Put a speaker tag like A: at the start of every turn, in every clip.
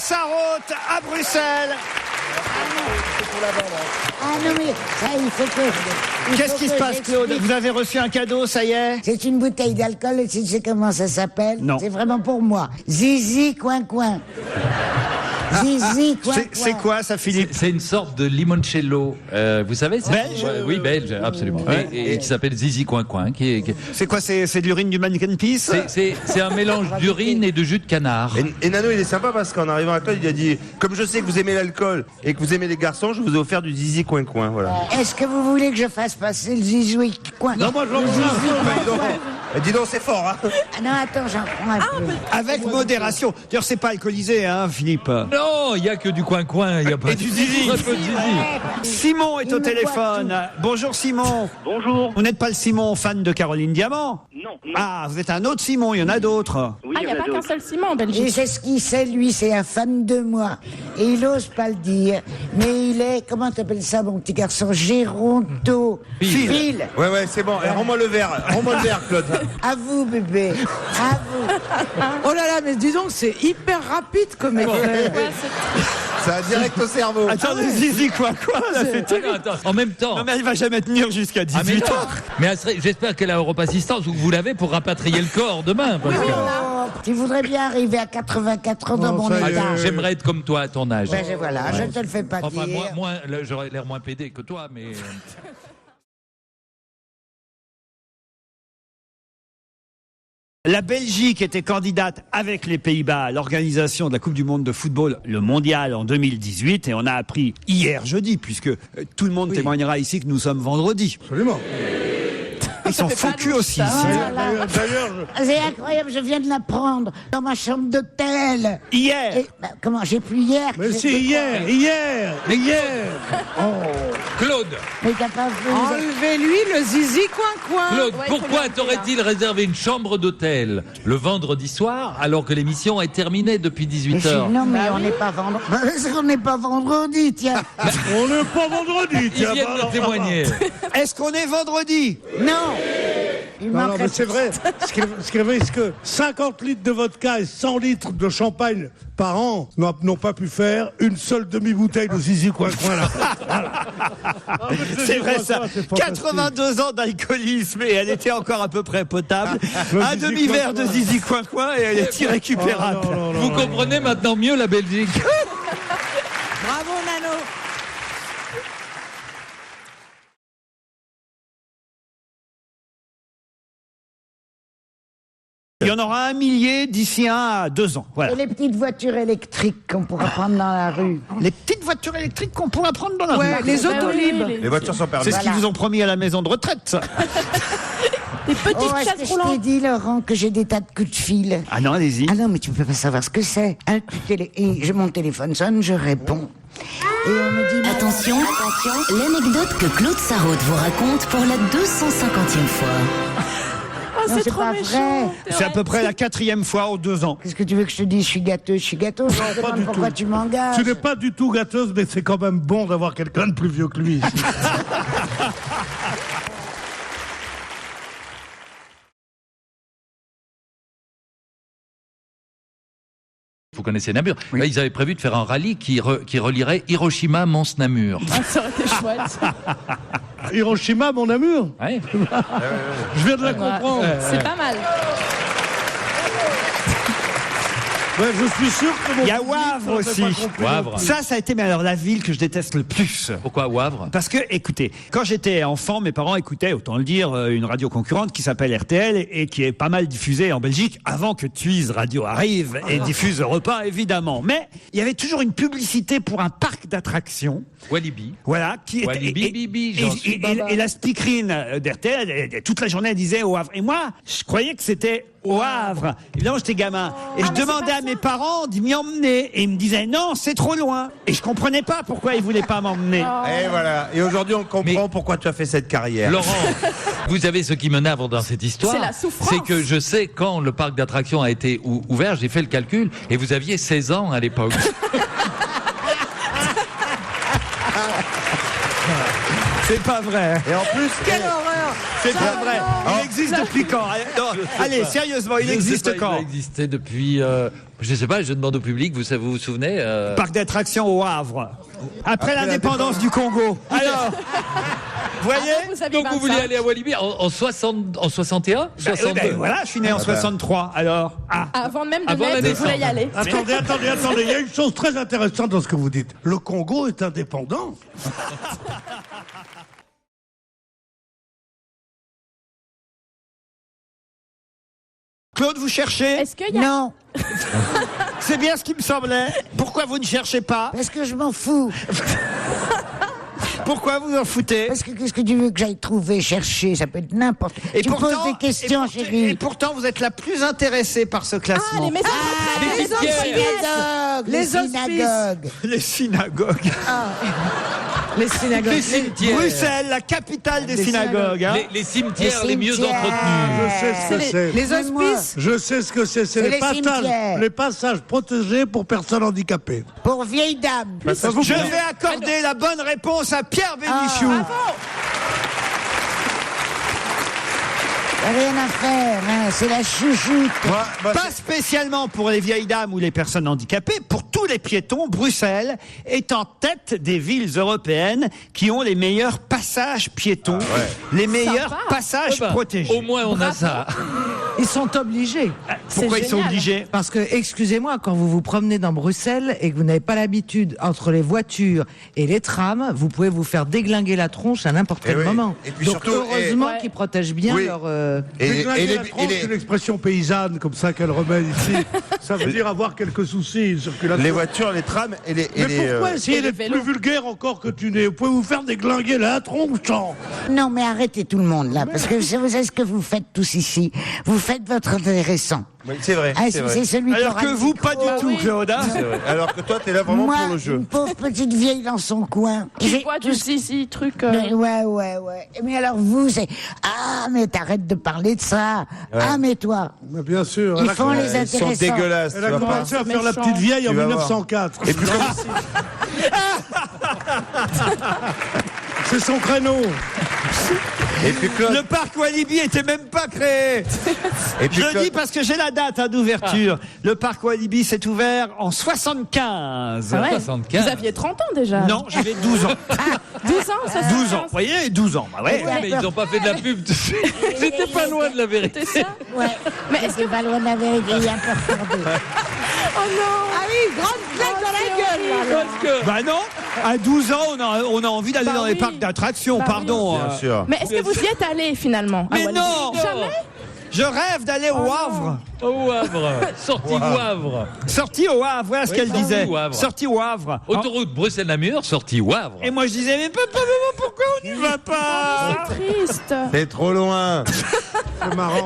A: Sarraute à Bruxelles.
B: Ah non mais ça il faut que...
A: Qu'est-ce qui se passe, Claude? Vous avez reçu un cadeau, ça y est?
B: C'est une bouteille d'alcool et tu sais comment ça s'appelle?
A: Non.
B: C'est vraiment pour moi. Zizi coin coin. Zizi coin coin.
A: C'est quoi ça, Philippe?
C: C'est une sorte de limoncello. Vous savez, c'est
A: Belge?
C: Oui, belge, absolument.
A: Ouais.
C: Et qui s'appelle Zizi Coin Coin.
A: C'est quoi? C'est de l'urine du mannequin Peace?
C: C'est un mélange d'urine et de jus de canard.
D: Et Nano, il est sympa parce qu'en arrivant à toi, il a dit comme je sais que vous aimez l'alcool et que vous aimez les garçons, je vous ai offert du zizi coin coin. Voilà.
B: Est-ce que vous voulez que je fasse passer le zizi coin?
D: Non, moi je l'en dis donc, c'est fort, hein.
B: Ah non, attends, j'en prends un peu.
A: Avec modération. D'ailleurs, c'est pas alcoolisé, hein, Philippe?
C: Non, il n'y a que du coin coin. Il y a pas
A: Et du zizi.
C: très peu de zizi.
A: Simon est au
B: Il
A: téléphone. Bonjour Simon.
E: Bonjour.
A: Vous n'êtes pas le Simon fan de Caroline Diamant?
E: Non.
A: Ah, vous êtes un autre Simon, il y en a d'autres.
E: Oui,
F: Ah, il n'y a pas qu'un
E: d'autres.
F: seul Simon en
B: Et
F: Belgique.
B: c'est ce qu'il sait, lui, c'est un fan de moi. Et il ose pas le dire. Mais il est, comment t'appelles ça, mon petit garçon? Géronto. Phil.
D: Ouais, c'est bon. Et rends-moi le verre, Claude.
B: À vous, bébé. À vous.
G: Oh là là, mais dis donc, c'est hyper rapide comme effet.
D: Ça va direct au cerveau.
A: Attendez, Zizi quoi là, c'est
C: Ah non, attends, en même temps.
A: Non mais elle va jamais tenir jusqu'à
C: Ah, mais
A: 18
C: non.
A: ans.
C: Mais elle serait- j'espère qu'elle a Europe Assistance ou que vous l'avez pour rapatrier le corps demain. Parce que
B: Oh, tu voudrais bien arriver à 84 ans dans mon
C: Ah,
B: état.
C: j'aimerais être comme toi à ton âge.
B: Ben, voilà, je te le fais pas
C: Enfin,
B: dire.
C: moi, là, j'aurais l'air moins pédé que toi, mais.
A: La Belgique était candidate avec les Pays-Bas à l'organisation de la Coupe du Monde de football, le mondial en 2018, et on a appris hier jeudi, puisque tout le monde témoignera ici que nous sommes vendredi.
D: Absolument.
A: Ils sont focus aussi. ici.
B: C'est incroyable, je viens de l'apprendre dans ma chambre d'hôtel.
A: Hier.
B: Et, ben, comment, j'ai plus hier.
H: Mais c'est hier.
C: Claude,
B: Mais t'as pas vu.
G: Enlevez-lui le zizi coin-coin.
C: Claude,
F: Ouais, il faut
C: pourquoi
F: l'enlever,
C: t'aurait-il réservé une chambre d'hôtel le vendredi soir alors que l'émission est terminée depuis
B: Mais
C: 18h?
B: non, mais on n'est pas vendredi. Parce qu'on n'est pas vendredi, tiens.
H: On n'est pas vendredi,
C: Ils
H: tiens.
C: viennent de témoigner.
A: Est-ce qu'on est vendredi?
B: Non. Il
H: Non,
B: manquerait
H: mais c'est vrai. Ce qui est vrai, c'est que 50 litres de vodka et 100 litres de champagne par an n'ont pas pu faire une seule demi-bouteille de zizi coin-coin là. Voilà. Ah, mais
A: C'est vrai ça.
H: c'est fantastique.
A: 82 ans d'alcoolisme et elle était encore à peu près potable.
H: Le
A: Un
H: zizi
A: demi-verre de
H: coin-coin.
A: zizi coin-coin et elle est irrécupérable.
H: Oh, non,
C: Vous comprenez maintenant mieux la Belgique.
G: Bravo, Nano.
A: Il y en aura 1 millier d'ici 1 à 2 ans. Voilà.
B: Et les petites voitures électriques qu'on pourra prendre dans la rue.
A: Les petites voitures électriques qu'on pourra prendre dans la
G: Ouais,
A: rue.
G: les
F: Ah oui,
G: autolibres.
D: Les voitures sont perdues.
A: C'est ce qu'ils vous ont promis à la maison de retraite, ça.
F: Des petites
B: Oh, est-ce que
F: chaises
B: je t'ai
F: roulantes.
B: dit, Laurent, que j'ai des tas de coups de fil?
A: Ah non, allez-y.
B: Ah non, mais tu peux pas savoir ce que c'est. Un coup de et mon téléphone sonne, je réponds. Et on me dit...
I: Attention, l'anecdote que Claude Sarraute vous raconte pour la 250e fois.
F: Oh,
B: Non,
F: c'est
B: c'est
F: trop
B: pas
F: méchant.
B: vrai.
A: C'est à peu près la 4e fois en 2 ans.
B: Qu'est-ce que tu veux que je te dise? Je suis gâteuse, je suis gâteuse. Je me
H: pas
B: demande
H: du
B: pourquoi
H: tout.
B: tu m'engages.
H: Tu n'es pas du tout gâteuse, mais c'est quand même bon d'avoir quelqu'un de plus vieux que lui ici.
C: Vous connaissez Namur. Là, ils avaient prévu de faire un rallye qui relierait Hiroshima, Mons, Namur.
F: Ah, ça aurait été chouette.
H: Hiroshima, mon amour.
C: Ouais.
H: Je viens de la comprendre.
F: C'est pas mal.
H: Ouais, je suis sûr que mon
A: Il y a
H: public
A: Wavre
H: n'aurait
A: aussi.
H: pas compris.
C: Wavre.
A: Ça a été, mais alors la ville que je déteste le plus.
C: Pourquoi Wavre?
A: Parce que, écoutez, quand j'étais enfant, mes parents écoutaient, autant le dire, une radio concurrente qui s'appelle RTL et qui est pas mal diffusée en Belgique avant que Tuise Radio arrive et diffuse Europe 1, évidemment. Mais il y avait toujours une publicité pour un parc d'attractions.
C: Walibi.
A: Voilà, qui était.
C: Walibi, bibi, j'en suis baba.
A: Et la speakerine d'RTL, toute la journée, elle disait au Havre. Et moi, je croyais que c'était au Havre. Évidemment, j'étais gamin. Et je
F: mais c'est
A: demandais
F: pas
A: à mes parents d'y m'y emmener. Et ils me disaient non, c'est trop loin. Et je comprenais pas pourquoi ils voulaient pas m'emmener.
D: Et voilà. Et aujourd'hui, on comprend pourquoi tu as fait cette carrière.
C: Laurent, vous savez ce qui me navre dans cette histoire.
F: C'est la souffrance.
C: C'est que je sais quand le parc d'attractions a été ouvert, j'ai fait le calcul, et vous aviez 16 ans à l'époque.
A: C'est pas vrai.
D: Et en plus,
G: Quelle horreur.
A: C'est pas vrai. Il existe depuis quand? Non, allez, sérieusement, il
C: Je sais
A: existe
C: pas,
A: quand?
C: Il a existé depuis. Je sais pas, je demande au public, vous vous souvenez
A: Parc d'attractions au Havre. Après l'indépendance du Congo. Alors, vous voyez?
F: Vous avez
C: Donc vous
F: 25.
C: voulez aller à Walibi en 61 62
A: Voilà, je suis né en 63. Alors,
F: Avant même de
C: Avant la
F: naître, vous
C: naissance.
F: voulez y aller.
H: Attendez, il y a une chose très intéressante dans ce que vous dites. Le Congo est indépendant.
A: Claude, vous cherchez?
F: Est-ce qu'il y a...
B: Non,
A: C'est bien ce qui me semblait. Pourquoi vous ne cherchez pas?
B: parce que je m'en fous.
A: Pourquoi vous en foutez?
B: Parce que qu'est-ce que tu veux que j'aille trouver, chercher? Ça peut être n'importe. Tu me poses des questions,
A: et
B: chérie.
A: pourtant, vous êtes la plus intéressée par ce
F: Ah,
A: classement.
F: les maisons de retraite,
C: les
F: les
C: cimetières.
F: hospices.
B: Les
G: Les hospices.
B: synagogues.
A: Les synagogues.
G: Les synagogues.
C: Les cimetières.
A: Bruxelles, la capitale des synagogues. Hein.
C: Les cimetières les mieux
B: cimetières.
C: entretenus.
H: Je sais ce que c'est.
G: Les hospices.
H: Je sais ce que c'est. C'est
B: C'est
H: les
B: cimetières.
H: passages protégés pour personnes handicapées.
B: Pour vieilles dames.
A: Je vais accorder la bonne réponse à Pierre Bénichou.
B: Rien à faire, hein, c'est la chouchoute.
A: Pas spécialement pour les vieilles dames ou les personnes handicapées, pour tous les piétons, Bruxelles est en tête des villes européennes qui ont les meilleurs passages piétons, les meilleurs
F: Sympa.
A: passages protégés.
C: Au moins on a ça.
G: Ils sont obligés.
A: Pourquoi ils sont
F: génial.
A: obligés?
G: Parce que, excusez-moi, quand vous vous promenez dans Bruxelles et que vous n'avez pas l'habitude entre les voitures et les trams, vous pouvez vous faire déglinguer la tronche à n'importe quel
D: oui.
G: moment.
D: Et puis
G: Donc
D: surtout,
G: heureusement
F: et-
G: qu'ils protègent bien
D: Oui.
G: leur...
H: Déglinguer la tronche, c'est une expression paysanne comme ça qu'elle remet ici. Ça veut dire avoir quelques soucis, une circulation.
D: Les voitures, les trams et les.
H: Mais pourquoi essayer
F: et les
H: d'être
F: vélos.
H: plus vulgaire encore que tu n'es? Vous pouvez vous faire déglinguer la tronche.
B: Non, mais arrêtez tout le monde là, parce que vous savez ce que vous faites tous ici. Vous faites votre intéressant.
D: Oui, c'est vrai.
B: Ah,
D: c'est vrai.
B: c'est celui qui
A: Alors
B: aura
A: que
B: le
A: vous,
B: micro.
A: pas du tout, Claude. Hein.
D: C'est vrai. Alors que toi, t'es là vraiment
B: Moi,
D: pour le jeu.
B: une pauvre petite vieille dans son coin.
F: Qui
B: J'ai
F: boit
B: tout
F: du
B: ce-
F: zizi, truc...
B: Mais ouais. Mais alors vous, c'est... Ah, mais t'arrêtes de parler de ça. Ah, mais toi,
H: Mais bien sûr.
B: ils
H: Elle a,
B: font les
D: Ils sont
B: intéressants.
D: dégueulasses.
H: elle a
D: tu vois pas.
H: commencé à faire la
F: méchant.
H: petite vieille en
D: Tu vas voir.
H: 1904.
D: Et puis comme
H: C'est son créneau.
D: Et puis Claude.
A: Le parc Walibi était même pas créé.
D: Et puis
A: Je le
D: Claude-
A: dis parce que j'ai la date d'ouverture. Le parc Walibi s'est ouvert en 75.
F: Ah ouais.
C: 75.
F: Vous aviez 30 ans déjà.
A: Non, j'avais 12 ans.
F: 12 ans, ça
A: 12 ans. Vous voyez, 12 ans. Bah ouais.
B: Ouais.
C: Mais ils n'ont pas fait de la pub dessus. J'étais pas loin de la vérité.
F: C'est ça.
B: Ouais.
F: Mais
B: Mais
F: est-ce
B: c'est pas loin de la vérité, il y a pas regardé.
F: Oh non.
G: Ah oui, grande claque dans la gueule là.
C: Parce que
A: Bah non, à 12 ans, on a envie d'aller
F: Bah
A: dans les
F: oui.
A: parcs d'attractions,
F: Bah
A: pardon.
D: Bien sûr.
F: Mais est-ce que vous y êtes allé finalement à
A: Mais
F: Walibi?
A: non.
F: Jamais.
A: Je rêve d'aller au Havre.
C: au Havre, sortie du Havre,
A: Sortie au Havre, voilà ce
C: Oui,
A: qu'elle
C: sortie
A: disait.
C: au Havre.
A: Sortie au Havre.
C: autoroute Bruxelles-Namur, sortie au Havre.
A: Et moi je disais, mais papa, maman, pourquoi on n'y va pas?
F: Triste.
D: C'est trop loin.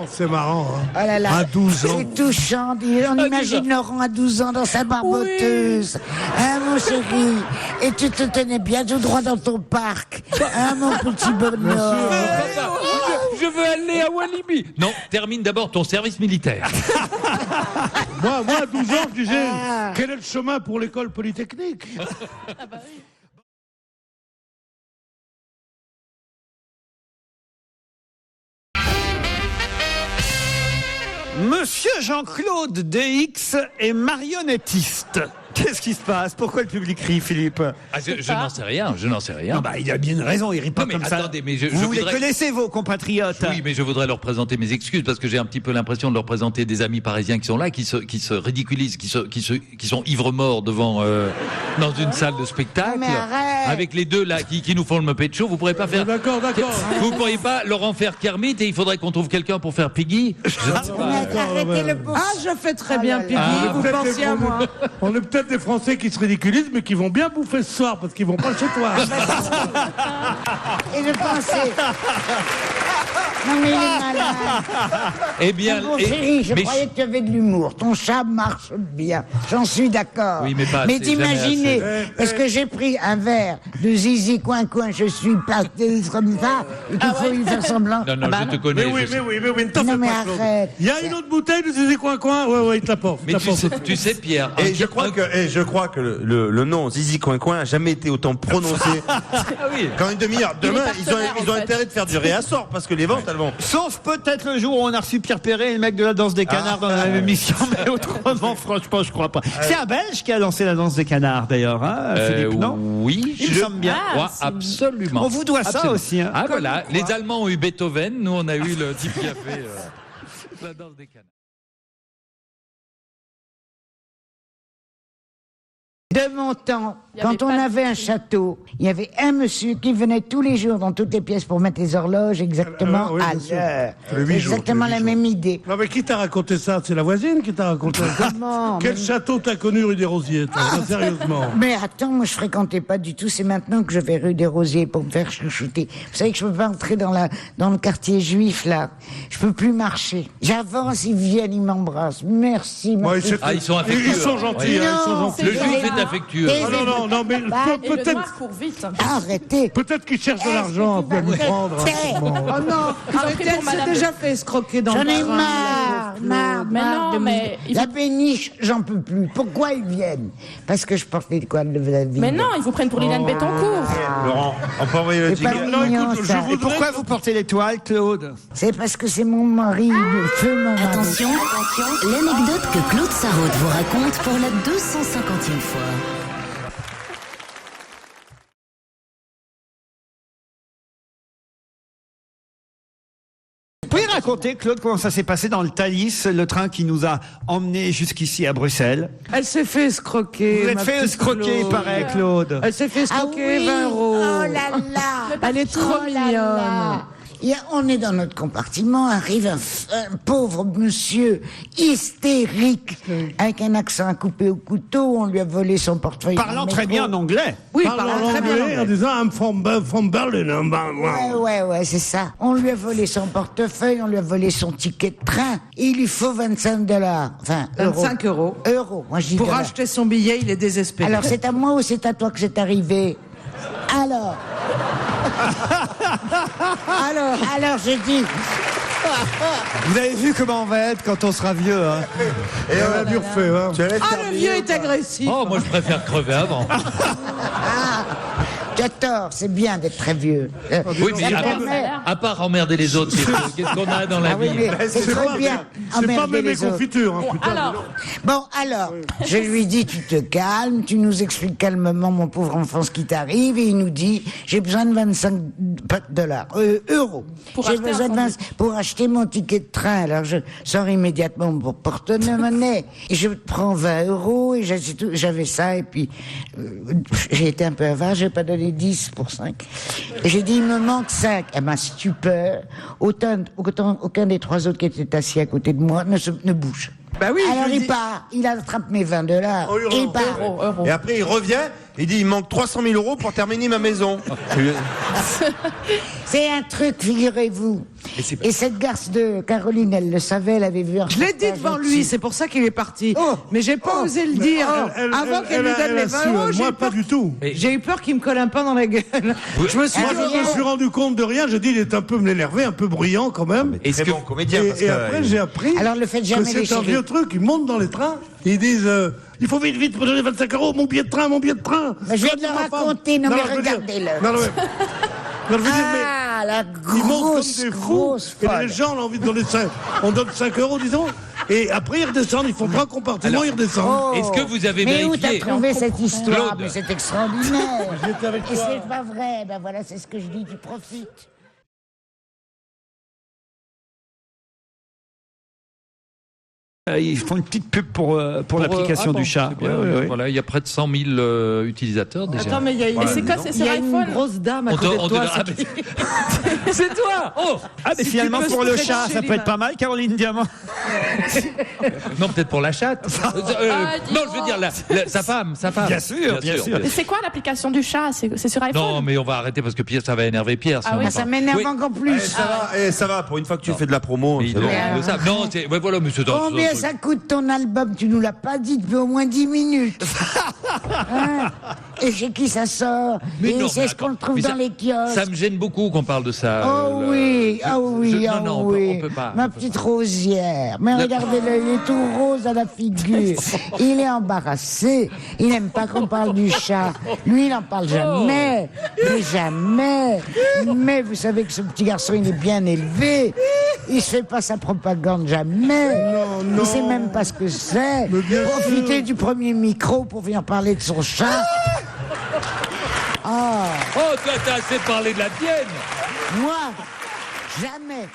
H: C'est marrant. Hein.
B: Oh là là.
H: À 12 ans.
B: C'est touchant. On imagine Laurent à 12 ans dans sa barboteuse. Hein, mon chéri? Et tu te tenais bien tout droit dans ton parc. Hein, mon petit bonhomme?
C: Papa, je veux aller à Walibi. Non, termine d'abord ton service militaire.
H: Moi, à 12 ans, je disais, quel est le chemin pour l'école polytechnique?
A: Monsieur Jean-Claude DX est marionnettiste. Qu'est-ce qui se passe? Pourquoi le public rit, Philippe?
C: Ah, je n'en sais rien, je n'en sais rien.
A: Non, bah, il a bien une raison, il rit pas
C: Non, mais
A: comme ça.
C: attendez, mais je
A: vous les
C: voudrais-
A: connaissez, vos compatriotes?
C: Oui, mais je voudrais leur présenter mes excuses parce que j'ai un petit peu l'impression de leur présenter des amis parisiens qui sont là, qui se ridiculisent, qui sont ivres morts devant dans une salle de spectacle,
B: Mais arrête.
C: avec les deux là qui nous font le Muppet Show. Vous pourrez pas faire.
H: D'accord.
C: Vous pourriez pas leur en faire Kermit et il faudrait qu'on trouve quelqu'un pour faire Piggy. Je ne sais pas.
B: Arrêtez le pauvre.
G: Ah, je fais très
B: Oh
G: bien
B: là
G: Piggy,
B: là.
G: vous
H: Peut-être
G: pensiez
H: des-
G: à moi.
H: On est peut-être des Français qui se ridiculisent, mais qui vont bien bouffer ce soir parce qu'ils vont pas chez toi.
B: Et je pensais. Non, mais il est malade.
C: Eh bien,
B: Mon chéri, je
C: mais
B: croyais que tu avais de l'humour. Ton chat marche bien. J'en suis d'accord.
C: Oui, mais pas assez,
B: d'imaginer,
C: jamais
B: parce que j'ai pris un verre de zizi coin, je suis passé comme ça, et qu'il faut y faire semblant.
C: non, non,
F: bah
C: je te connais.
H: Mais oui,
C: je sais.
H: ne t'en
B: Non,
H: fais
B: mais
H: pas, Claude.
B: arrête.
H: Il y a une autre bouteille de Zizi Coin Coin. Ouais, il te l'apporte.
C: Mais tu sais, Pierre.
D: Et je crois que le nom Zizi Coin Coin a jamais été autant prononcé.
C: Ah oui.
D: Qu'en une demi-heure. Demain, ils
F: partenaire,
D: ont
F: en fait.
D: intérêt de faire du réassort parce que les ventes, elles vont.
A: Sauf peut-être le jour où on a reçu Pierre Perret et le mec de la danse des canards dans la même émission, mais autrement, franchement, je crois pas. C'est un Belge qui a lancé la danse des canards, d'ailleurs, hein, Philippe, non?
C: Oui,
A: Il me semble bien.
C: Ouais, absolument.
A: On vous doit ça
C: Absolument.
A: aussi, hein.
C: Ah
A: Comme
C: voilà,
A: quoi.
C: les Allemands ont eu Beethoven, nous on a eu le type qui a fait la danse des canards.
B: De mon temps,
F: Il y avait
B: quand on
F: pas de
B: avait un
F: prix.
B: château, il y avait un monsieur qui venait tous les jours dans toutes les pièces pour mettre les horloges exactement
H: oui,
B: à
H: bien sûr.
B: l'heure.
H: Le huit jours,
B: Exactement
H: le
B: la
H: huit
B: même idée.
H: Non, mais qui t'a raconté ça? C'est la voisine qui t'a raconté ça?
B: Comment?
H: Quel château t'as connu rue des Rosiers, toi? Non, sérieusement.
B: Mais attends, moi je fréquentais pas du tout. C'est maintenant que je vais rue des Rosiers pour me faire chouchouter. Vous savez que je peux pas entrer dans le quartier juif là. Je peux plus marcher. J'avance, ils viennent, ils m'embrassent. Merci.
H: Ouais,
B: merci.
H: c'est-
C: Ah, ils sont affectueux.
H: Ils sont gentils, hein, ils sont
B: Non,
H: gentils.
C: Le
F: c'est
C: juif
F: vrai.
C: est affectueux.
B: Et-
H: Non, mais
B: Bah,
F: Et le
H: peut-être
F: noir court vite.
B: Arrêtez.
H: qu'ils cherchent de l'argent
B: Est-ce que
H: à
B: tu
H: me
B: vas
H: prendre.
B: te taire?
G: Oh non,
F: pris
G: elle
F: pour
G: s'est
F: madame.
G: déjà fait escroquer dans
B: J'en
G: le
B: ai
G: train.
B: marre
F: Mais non,
B: de
F: mais
B: me-
F: il
B: La
F: faut-
B: péniche, j'en peux plus. Pourquoi ils viennent? Parce que je porte les coins de la vie.
F: Mais non, ils vous prennent pour Liliane Bettencourt.
D: Laurent, on peut envoyer le
B: C'est pas
D: jingle.
H: Non,
B: mignon,
H: écoute,
B: ça.
A: Et pourquoi vous portez l'étoile, Claude?
B: C'est parce que c'est mon mari, le feu mon mari.
I: Attention, l'anecdote que Claude Sarraute vous raconte pour la 250e fois.
A: Vous pouvez raconter, Claude, comment ça s'est passé dans le Thalys, le train qui nous a emmenés jusqu'ici à Bruxelles?
G: Elle s'est fait escroquer.
A: Vous êtes
G: ma
A: fait
G: petite
A: escroquer, il
G: Claude.
A: paraît, Claude.
G: Elle s'est fait escroquer 20 euros.
B: Oh là là.
G: Elle est trop
B: Oh là
G: mignonne.
B: là. On est dans notre compartiment, arrive un pauvre monsieur hystérique, avec un accent à couper au couteau, on lui a volé son portefeuille.
A: Parlant
B: dans le
A: très
B: métro.
A: bien en anglais.
G: Oui,
H: Parle
G: parle
H: en
G: très bien
H: anglais en
G: anglais.
H: disant I'm from Berlin.
B: Ouais, c'est ça. On lui a volé son portefeuille, on lui a volé son ticket de train. Et il lui faut 25 $. Enfin,
G: 25 euros.
B: Euros, moi je dis
G: Pour
B: dollars.
G: acheter son billet, il est désespéré.
B: Alors c'est à moi ou c'est à toi que c'est arrivé? Alors Alors je dis,
A: Vous avez vu comment on va être quand on sera vieux, hein?
H: Et on a dû refaire. Hein.
D: Tu allais te
G: Ah,
D: faire
G: le
D: payer
G: vieux
D: ou
G: est
D: pas
G: agressif.
C: Oh, moi je préfère crever avant.
B: tu as tort, c'est bien d'être très vieux.
C: Oui, mais
B: Ça
C: à
B: permet-
C: part emmerder les autres, qu'est-ce qu'on a dans la
B: Ah oui,
C: vie?
B: mais c'est très bien.
H: C'est pas
B: emmerder
H: même les
B: les autres.
H: confitures. Hein, putain.
F: Alors,
B: Bon, alors, je lui dis, tu te calmes, tu nous expliques calmement, mon pauvre enfant, ce qui t'arrive, et il nous dit, j'ai besoin de 25 $, euros.
F: Pour
B: J'ai
F: acheter
B: besoin
F: un
B: de 20 pour acheter mon ticket de train. Alors, je sors immédiatement mon porte-monnaie, et je prends 20 euros, et j'avais ça, et puis, j'ai été un peu avare, j'ai pas donné 10 pour 5. Et j'ai dit, il me manque 5. À ma stupeur, aucun des trois autres qui étaient assis à côté de moi ne bouge.
G: Bah oui,
B: Alors
G: je lui
B: il
G: dis-
B: part, il attrape mes 20 $,
H: Oh,
B: et il part.
D: Et après, il revient, il dit il manque 300 000 euros pour terminer ma maison.
B: C'est un truc, figurez-vous. Et cette garce de Caroline, elle le savait, elle avait vu un
G: Je l'ai dit
B: reportage
G: devant lui,
B: là-dessus.
G: c'est pour ça qu'il est parti.
B: Oh.
G: Mais j'ai pas osé le dire avant qu'elle lui donne les 20 euros. j'ai
H: Moi,
G: eu
H: pas
G: peur-
H: du tout.
G: J'ai eu peur qu'il me colle un pain dans la gueule. Je me suis
H: Moi,
G: dit,
H: je me suis rendu compte de rien. J'ai dit, il est un peu énervé, un peu bruyant quand même.
C: Est-ce
D: Très
C: que
D: bon comédien. parce
H: Et
D: que,
H: après, j'ai appris
B: Alors, le faites
H: que
B: jamais, les
H: c'est un
B: chéris.
H: vieux truc. Ils montent dans les trains, et ils disent il faut vite, vite, pour donner 25 euros, mon billet de train, mon billet de train.
B: Mais je vais
H: Soit
B: te
H: dit
B: le
H: ma femme.
B: raconter, non, mais
H: je veux dire-
B: regardez-le.
H: Non, non, mais. Non, je veux dire, mais.
B: Ah, la
H: Ils montent comme
B: grosse,
H: des fous,
B: grosse
H: et
B: folle.
H: les gens ont envie de donner 5. On donne 5 euros, disons, et après ils redescendent, ils font pas un compartiment, ils redescendent.
C: Est-ce que vous avez
B: Mais où
C: vérifié
B: t'as trouvé cette histoire?
C: Claude.
B: Mais c'est extraordinaire.
H: J'étais avec
B: Et
H: toi.
B: c'est pas vrai. Ben voilà, c'est ce que je dis, tu profites.
A: Ils font une petite pub pour l'application du chat.
C: C'est bien,
A: Ouais, ouais, ouais.
C: Voilà, il y a près de 100 000 utilisateurs déjà.
G: Attends, mais il y a une,
F: Et c'est quoi, c'est
G: il y
F: sur
G: a une
F: iPhone?
G: grosse dame à
C: On
G: côté de
C: te-
G: toi.
C: ah,
G: c'est qui-
C: C'est toi. Oh
A: Ah, mais
G: Si
A: finalement,
G: tu peux
A: pour le
G: stretcher
A: chat, ça peut
G: l'image.
A: être pas mal, Caroline Diamant.
C: Non, peut-être pour la chatte.
F: dis
C: Non, je veux dire sa femme.
A: Bien sûr, bien sûr.
F: Et c'est quoi l'application du chat? C'est sur iPhone?
C: Non, mais on va arrêter parce que Pierre, ça va énerver Pierre. si
F: Ah
C: on
F: oui.
C: en
B: Ça
C: parle.
B: m'énerve
C: Oui.
B: encore plus.
D: Ça va, pour une fois que tu fais de la promo.
C: Mais
D: c'est bon.
C: ils le savent. Non, ouais, voilà, monsieur.
B: Combien ça coûte ton album? Tu nous l'as pas dit depuis au moins 10 minutes. Hein? Et chez qui ça sort?
C: Mais
B: Et
C: non,
B: c'est
C: mais
B: ce qu'on le
C: attends,
B: trouve
C: mais
B: dans
C: ça-
B: les kiosques.
C: Ça me gêne beaucoup qu'on parle de ça.
B: Oh oui, ah oui, ah
C: non,
B: oui.
C: on peut pas.
B: Ma petite Rosière. Mais regardez-le, il est tout rose à la figure. Il est embarrassé. Il n'aime pas qu'on parle du chat. Lui, il n'en parle jamais. Mais jamais. Mais vous savez que ce petit garçon, il est bien élevé. Il se fait pas sa propagande jamais.
H: Non.
B: Il sait même pas ce que c'est.
H: Mais bien
B: Profiter
H: sûr.
B: du premier micro pour venir parler de son chat. Ah,
C: Oh, toi, t'as assez parlé de la tienne.
B: moi, jamais.